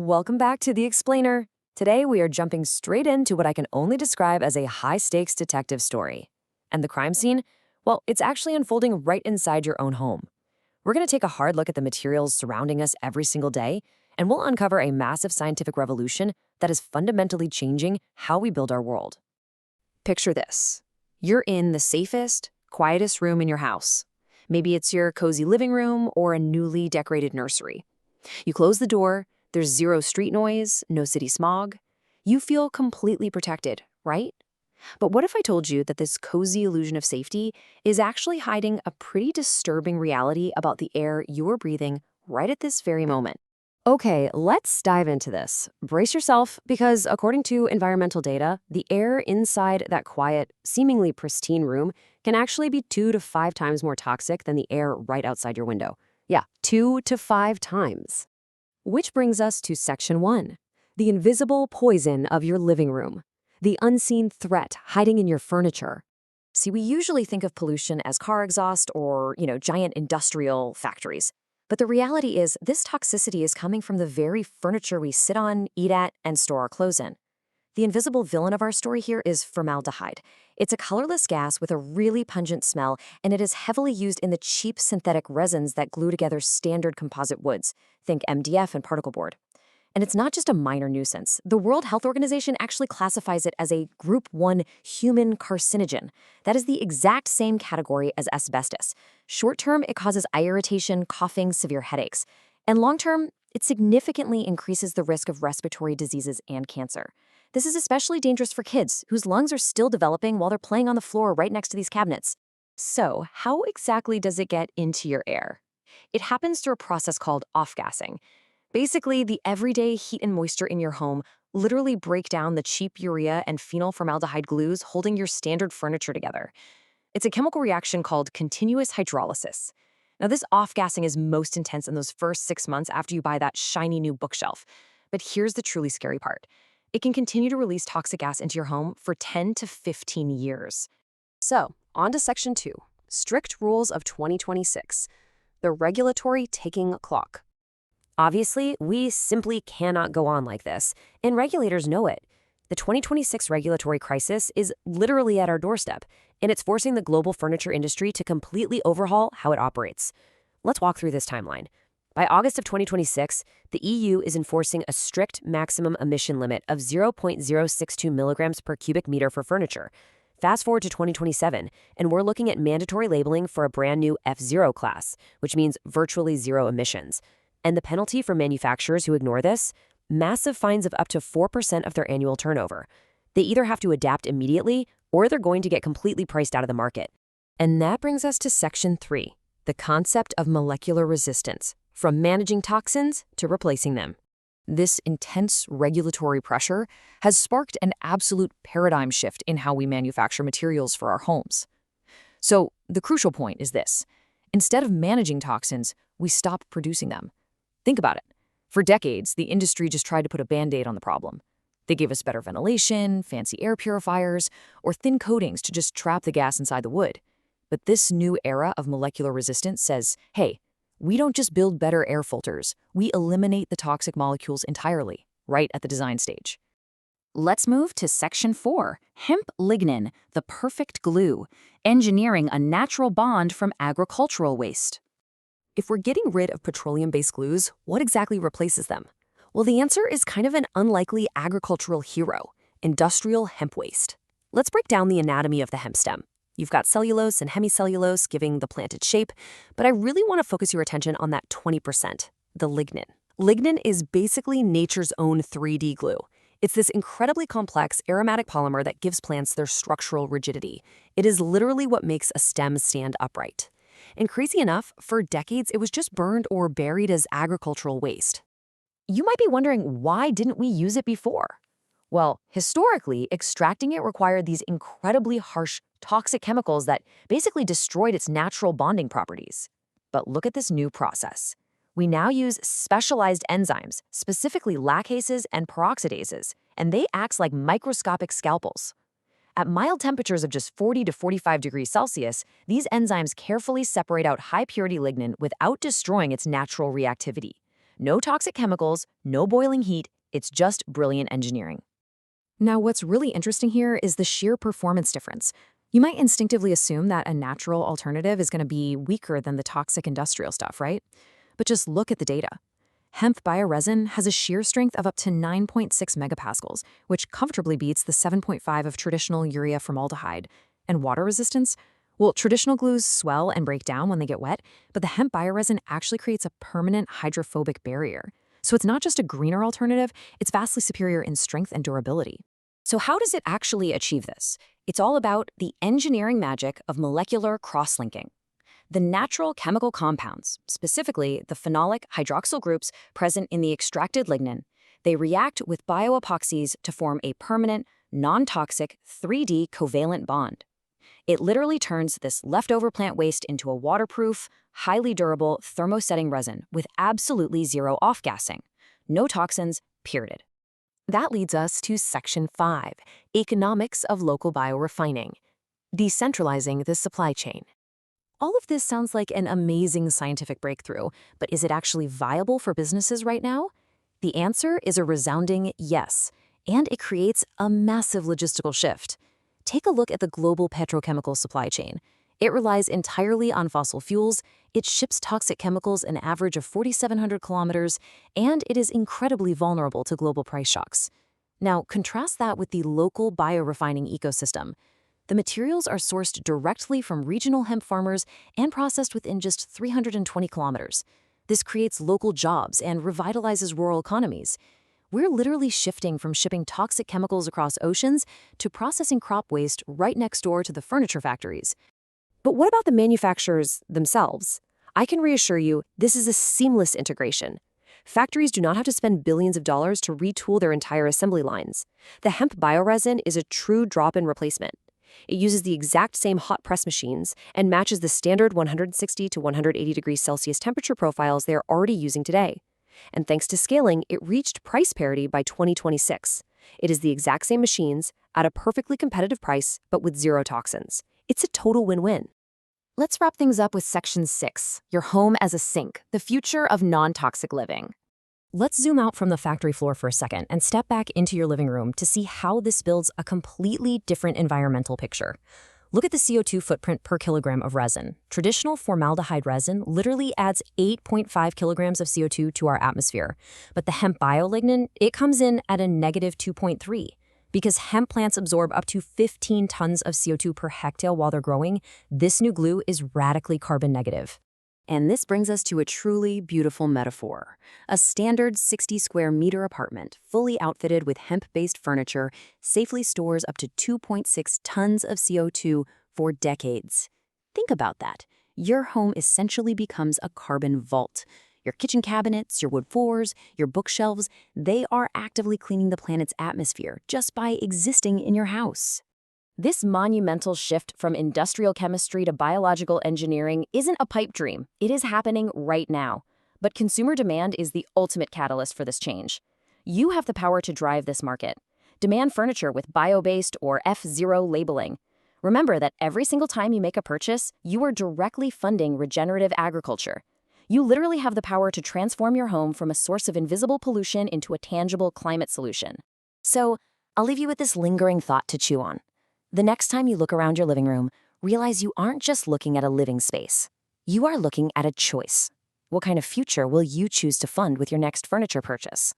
Welcome back to The Explainer. Today we are jumping straight into what I can only describe as a high-stakes detective story. And the crime scene? Well, it's actually unfolding right inside your own home. We're going to take a hard look at the materials surrounding us every single day, and we'll uncover a massive scientific revolution that is fundamentally changing how we build our world. Picture this. You're in the safest, quietest room in your house. Maybe it's your cozy living room or a newly decorated nursery. You close the door, there's zero street noise, no city smog. You feel completely protected, right? But what if I told you that this cozy illusion of safety is actually hiding a pretty disturbing reality about the air you're breathing right at this very moment? Okay, let's dive into this. Brace yourself, because according to environmental data, the air inside that quiet, seemingly pristine room can actually be 2 to 5 times more toxic than the air right outside your window. Yeah, 2 to 5 times. Which brings us to Section 1, the invisible poison of your living room, the unseen threat hiding in your furniture. See, we usually think of pollution as car exhaust or, giant industrial factories. But the reality is this toxicity is coming from the very furniture we sit on, eat at, and store our clothes in. The invisible villain of our story here is formaldehyde. It's a colorless gas with a really pungent smell, and it is heavily used in the cheap synthetic resins that glue together standard composite woods. Think MDF and particle board. And it's not just a minor nuisance. The World Health Organization actually classifies it as a Group 1 human carcinogen. That is the exact same category as asbestos. Short-term, it causes eye irritation, coughing, severe headaches. And long-term, it significantly increases the risk of respiratory diseases and cancer. This is especially dangerous for kids, whose lungs are still developing while they're playing on the floor right next to these cabinets. So, how exactly does it get into your air? It happens through a process called off-gassing. Basically, the everyday heat and moisture in your home literally break down the cheap urea and phenyl formaldehyde glues holding your standard furniture together. It's a chemical reaction called continuous hydrolysis. Now, this off-gassing is most intense in those first 6 months after you buy that shiny new bookshelf. But here's the truly scary part. It can continue to release toxic gas into your home for 10 to 15 years. So, on to Section 2, Strict Rules of 2026, the regulatory ticking clock. Obviously, we simply cannot go on like this, and regulators know it. The 2026 regulatory crisis is literally at our doorstep, and it's forcing the global furniture industry to completely overhaul how it operates. Let's walk through this timeline. By August of 2026, the EU is enforcing a strict maximum emission limit of 0.062 milligrams per cubic meter for furniture. Fast forward to 2027, and we're looking at mandatory labeling for a brand new F0 class, which means virtually zero emissions. And the penalty for manufacturers who ignore this? Massive fines of up to 4% of their annual turnover. They either have to adapt immediately, or they're going to get completely priced out of the market. And that brings us to Section 3, the concept of molecular resistance, from managing toxins to replacing them. This intense regulatory pressure has sparked an absolute paradigm shift in how we manufacture materials for our homes. So, the crucial point is this. Instead of managing toxins, we stop producing them. Think about it. For decades, the industry just tried to put a Band-Aid on the problem. They gave us better ventilation, fancy air purifiers, or thin coatings to just trap the gas inside the wood. But this new era of molecular resistance says, hey, we don't just build better air filters, we eliminate the toxic molecules entirely, right at the design stage. Let's move to Section 4, hemp lignin, the perfect glue, engineering a natural bond from agricultural waste. If we're getting rid of petroleum-based glues, what exactly replaces them? Well, the answer is kind of an unlikely agricultural hero, industrial hemp waste. Let's break down the anatomy of the hemp stem. You've got cellulose and hemicellulose giving the plant its shape, but I really want to focus your attention on that 20%, the lignin. Lignin is basically nature's own 3D glue. It's this incredibly complex aromatic polymer that gives plants their structural rigidity. It is literally what makes a stem stand upright. And crazy enough, for decades, it was just burned or buried as agricultural waste. You might be wondering, why didn't we use it before? Well, historically, extracting it required these incredibly harsh, toxic chemicals that basically destroyed its natural bonding properties. But look at this new process. We now use specialized enzymes, specifically lactases and peroxidases, and they act like microscopic scalpels. At mild temperatures of just 40 to 45 degrees Celsius, these enzymes carefully separate out high-purity lignin without destroying its natural reactivity. No toxic chemicals, no boiling heat. It's just brilliant engineering. Now, what's really interesting here is the sheer performance difference. You might instinctively assume that a natural alternative is going to be weaker than the toxic industrial stuff, right? But just look at the data. Hemp bioresin has a shear strength of up to 9.6 megapascals, which comfortably beats the 7.5 of traditional urea formaldehyde. And water resistance? Well, traditional glues swell and break down when they get wet, but the hemp bioresin actually creates a permanent hydrophobic barrier. So it's not just a greener alternative, it's vastly superior in strength and durability. So how does it actually achieve this? It's all about the engineering magic of molecular cross-linking. The natural chemical compounds, specifically the phenolic hydroxyl groups present in the extracted lignin, they react with bioepoxies to form a permanent, non-toxic 3D covalent bond. It literally turns this leftover plant waste into a waterproof, highly durable thermosetting resin with absolutely zero off-gassing. No toxins, period. That leads us to Section 5, Economics of Local Biorefining, Decentralizing the Supply Chain. All of this sounds like an amazing scientific breakthrough, but is it actually viable for businesses right now? The answer is a resounding yes, and it creates a massive logistical shift. Take a look at the global petrochemical supply chain. It relies entirely on fossil fuels, it ships toxic chemicals an average of 4,700 kilometers, and it is incredibly vulnerable to global price shocks. Now, contrast that with the local biorefining ecosystem. The materials are sourced directly from regional hemp farmers and processed within just 320 kilometers. This creates local jobs and revitalizes rural economies. We're literally shifting from shipping toxic chemicals across oceans to processing crop waste right next door to the furniture factories. But what about the manufacturers themselves? I can reassure you, this is a seamless integration. Factories do not have to spend billions of dollars to retool their entire assembly lines. The hemp bioresin is a true drop-in replacement. It uses the exact same hot press machines and matches the standard 160 to 180 degrees Celsius temperature profiles they are already using today. And thanks to scaling, it reached price parity by 2026. It is the exact same machines at a perfectly competitive price, but with zero toxins. It's a total win-win. Let's wrap things up with Section 6, Your Home as a Sink, the Future of Non-Toxic Living. Let's zoom out from the factory floor for a second and step back into your living room to see how this builds a completely different environmental picture. Look at the CO2 footprint per kilogram of resin. Traditional formaldehyde resin literally adds 8.5 kilograms of CO2 to our atmosphere, but the hemp biolignin, it comes in at a negative 2.3. Because hemp plants absorb up to 15 tons of CO2 per hectare while they're growing, this new glue is radically carbon negative. And this brings us to a truly beautiful metaphor. A standard 60 square meter apartment, fully outfitted with hemp-based furniture, safely stores up to 2.6 tons of CO2 for decades. Think about that. Your home essentially becomes a carbon vault. Your kitchen cabinets, your wood floors, your bookshelves, they are actively cleaning the planet's atmosphere just by existing in your house. This monumental shift from industrial chemistry to biological engineering isn't a pipe dream. It is happening right now. But consumer demand is the ultimate catalyst for this change. You have the power to drive this market. Demand furniture with bio-based or F0 labeling. Remember that every single time you make a purchase, you are directly funding regenerative agriculture. You literally have the power to transform your home from a source of invisible pollution into a tangible climate solution. So, I'll leave you with this lingering thought to chew on. The next time you look around your living room, realize you aren't just looking at a living space. You are looking at a choice. What kind of future will you choose to fund with your next furniture purchase?